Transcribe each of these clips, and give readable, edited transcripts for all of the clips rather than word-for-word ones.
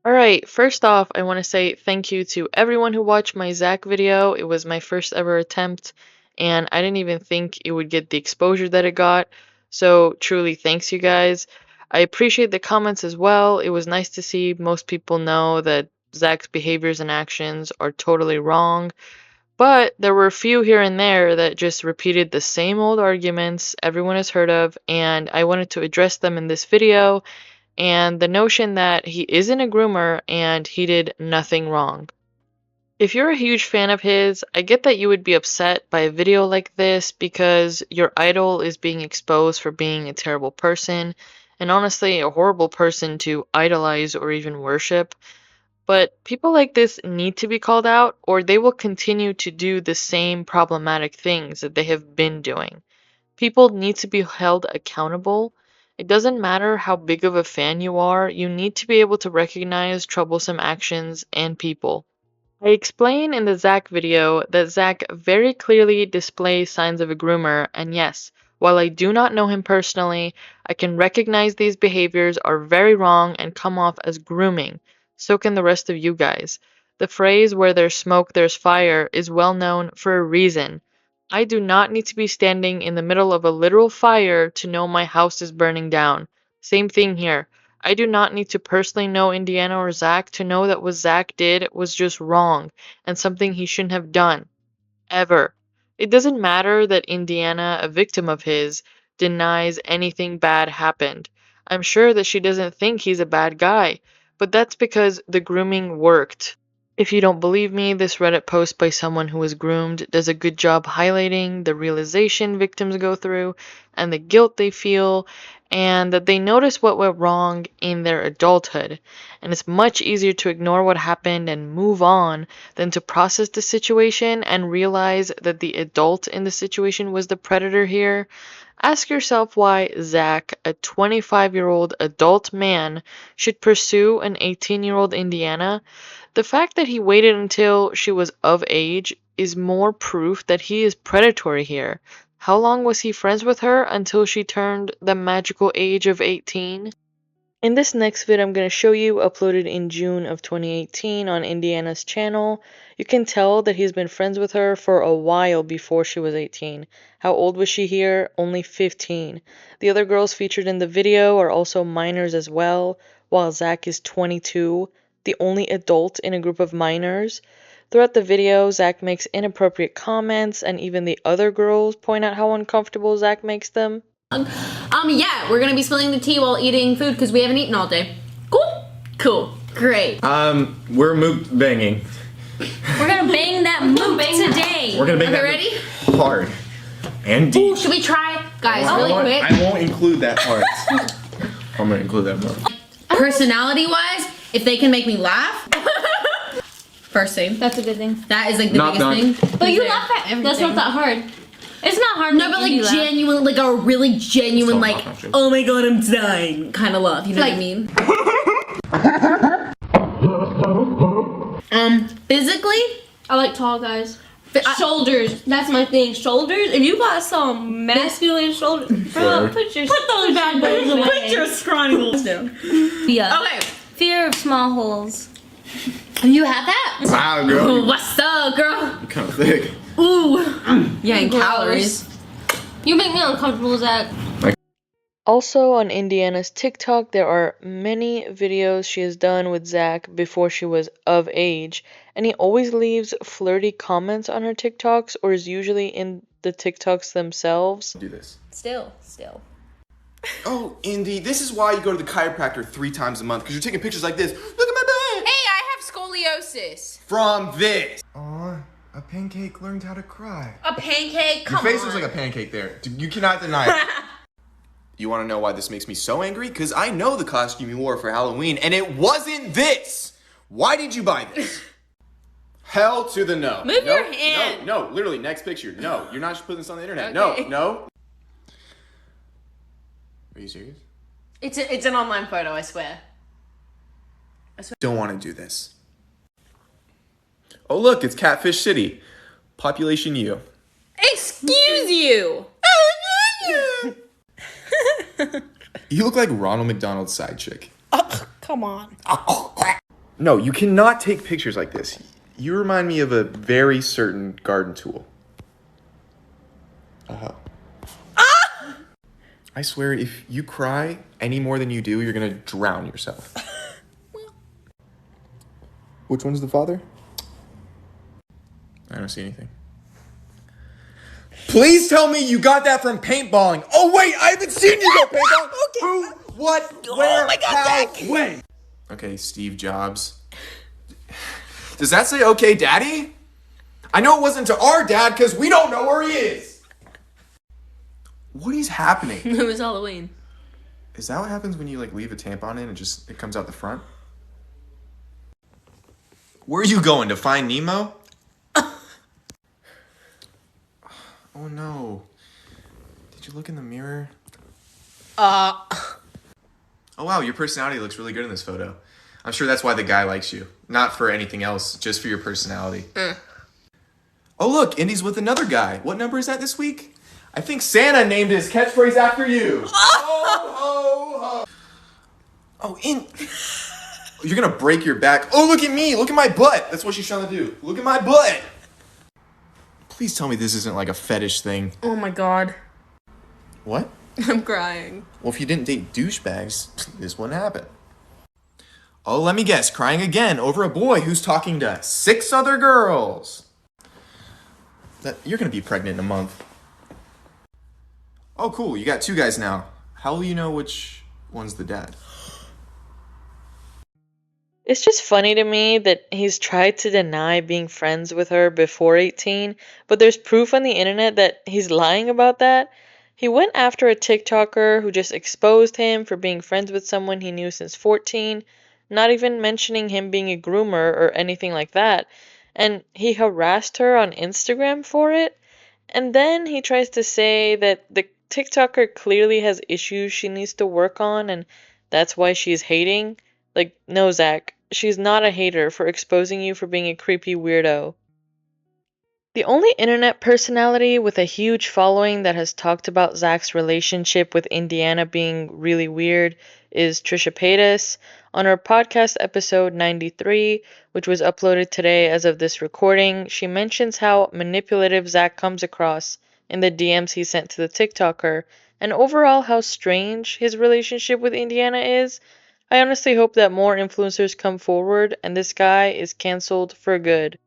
Alright, first off, I want to say thank you to everyone who watched my Zach video. It was my first ever attempt, and I didn't even think it would get the exposure that it got. So, truly, thanks, you guys. I appreciate the comments as well. It was nice to see most people know that Zach's behaviors and actions are totally wrong. But there were a few here and there that just repeated the same old arguments everyone has heard of, and I wanted to address them in this video and the notion that he isn't a groomer and he did nothing wrong. If you're a huge fan of his, I get that you would be upset by a video like this because your idol is being exposed for being a terrible person, and honestly, a horrible person to idolize or even worship. But people like this need to be called out, or they will continue to do the same problematic things that they have been doing. People need to be held accountable. It doesn't matter how big of a fan you are, you need to be able to recognize troublesome actions and people. I explain in the Zach video that Zach very clearly displays signs of a groomer, and yes, while I do not know him personally, I can recognize these behaviors are very wrong and come off as grooming. So can the rest of you guys. The phrase where there's smoke, there's fire is well known for a reason. I do not need to be standing in the middle of a literal fire to know my house is burning down. Same thing here. I do not need to personally know Indiana or Zach to know that what Zach did was just wrong and something he shouldn't have done. Ever. It doesn't matter that Indiana, a victim of his, denies anything bad happened. I'm sure that she doesn't think he's a bad guy, but that's because the grooming worked. If you don't believe me, this Reddit post by someone who was groomed does a good job highlighting the realization victims go through and the guilt they feel, and that they notice what went wrong in their adulthood. And it's much easier to ignore what happened and move on than to process the situation and realize that the adult in the situation was the predator here. Ask yourself why Zach, a 25-year-old adult man, should pursue an 18-year-old Indiana. The fact that he waited until she was of age is more proof that he is predatory here. How long was he friends with her until she turned the magical age of 18? In this next vid I'm going to show you, uploaded in June of 2018 on Indiana's channel, you can tell that he's been friends with her for a while before she was 18. How old was she here? Only 15. The other girls featured in the video are also minors as well, while Zach is 22, the only adult in a group of minors. Throughout the video, Zach makes inappropriate comments, and even the other girls point out how uncomfortable Zach makes them. Yeah, we're gonna be spilling the tea while eating food because we haven't eaten all day. Cool? Cool. Great. We're banging. We're gonna bang that mook today. We're gonna bang that ready? Hard. And deep. Ooh, should we try? Guys, really quick. I won't include that part. I'm gonna include that part. Personality-wise, if they can make me laugh. First thing. That's a good thing. That is like the biggest thing. But you laugh at everything. That's not that hard. It's not hard. No, but like genuine, like a really genuine, like, oh my god, I'm dying kind of love. You know what I mean? Physically, I like tall guys. Shoulders. That's my thing. Shoulders. If you got some masculine shoulders, bro, put those bad boys away. put your scrawny holes down. Yeah. Okay. Fear of small holes. You have that? Wow, girl. Ooh, what's up, girl? You're kind of thick. Ooh. Yeah, in Gross. calories. You make me uncomfortable, Zach. Also on Indiana's TikTok, there are many videos she has done with Zach before she was of age, and he always leaves flirty comments on her TikToks, or is usually in the TikToks themselves. Do this. Still. Oh, Indy, this is why you go to the chiropractor 3 times a month, because you're taking pictures like this. Look at my back! Hey, I have scoliosis. From this. Aw, a pancake learned how to cry. A pancake? Your Come face on. looks like a pancake there. You cannot deny it. You want to know why this makes me so angry? Because I know the costume you wore for Halloween, and it wasn't this. Why did you buy this? Hell to the no. Move no, your hand. No, literally, next picture. No, you're not putting this on the internet. Okay. No. Are you serious? It's an online photo, I swear. Don't want to do this. Oh, look, it's Catfish City. Population U. Excuse you. You look like Ronald McDonald's side chick. Come on. No, you cannot take pictures like this. You remind me of a very certain garden tool. I swear, if you cry any more than you do, you're gonna drown yourself. Which one's the father? I don't see anything. Please tell me you got that from paintballing. Oh wait, I haven't seen you go paintballing. Who? What? Where? How? When? Okay, Steve Jobs. Does that say okay, Daddy? I know it wasn't to our dad because we don't know where he is. What is happening? It was Halloween. Is that what happens when you like leave a tampon in and it comes out the front? Where are you going, to find Nemo? Oh no. Did you look in the mirror? Oh wow, your personality looks really good in this photo. I'm sure that's why the guy likes you. Not for anything else, just for your personality. Oh look, Indy's with another guy. What number is that this week? I think Santa named his catchphrase after you. Ho, ho, ho. Oh, you're gonna break your back. Oh, look at me. Look at my butt. That's what she's trying to do. Look at my butt. Please tell me this isn't like a fetish thing. Oh my god. What? I'm crying. Well, if you didn't date douchebags, this wouldn't happen. Oh, let me guess. Crying again over a boy who's talking to 6 other girls. You're gonna be pregnant in a month. Oh, cool. You got 2 guys now. How will you know which one's the dad? It's just funny to me that he's tried to deny being friends with her before 18, but there's proof on the internet that he's lying about that. He went after a TikToker who just exposed him for being friends with someone he knew since 14, not even mentioning him being a groomer or anything like that. And he harassed her on Instagram for it. And then he tries to say that the TikToker clearly has issues she needs to work on and that's why she's hating. Like, no, Zach, she's not a hater for exposing you for being a creepy weirdo. The only internet personality with a huge following that has talked about Zach's relationship with Indiana being really weird is Trisha Paytas. On her podcast episode 93, which was uploaded today as of this recording, she mentions how manipulative Zach comes across in the DMs he sent to the TikToker, and overall how strange his relationship with Indiana is. I honestly hope that more influencers come forward and this guy is cancelled for good.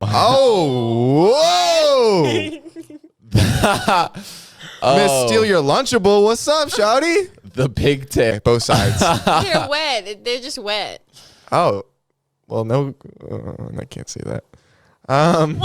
Oh, whoa! Miss Steal Your Lunchable, what's up, shawty? The pigtail. Both sides. They're wet. They're just wet. Oh, well, no, I can't say that. And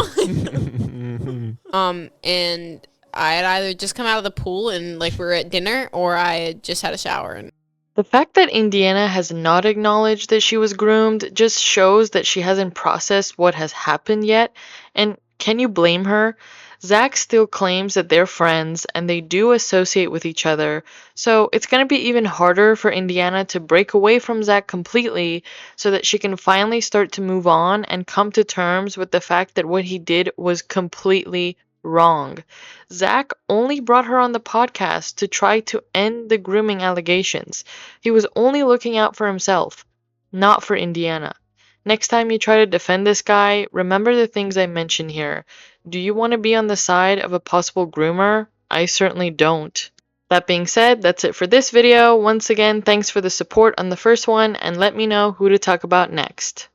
I had either just come out of the pool and like we were at dinner, or I had just had a shower. And The fact that Indiana has not acknowledged that she was groomed just shows that she hasn't processed what has happened yet. And can you blame her? Zach still claims that they're friends and they do associate with each other, so it's going to be even harder for Indiana to break away from Zach completely so that she can finally start to move on and come to terms with the fact that what he did was completely wrong. Zach only brought her on the podcast to try to end the grooming allegations. He was only looking out for himself, not for Indiana. Next time you try to defend this guy, remember the things I mentioned here. Do you want to be on the side of a possible groomer? I certainly don't. That being said, that's it for this video. Once again, thanks for the support on the first one, and let me know who to talk about next.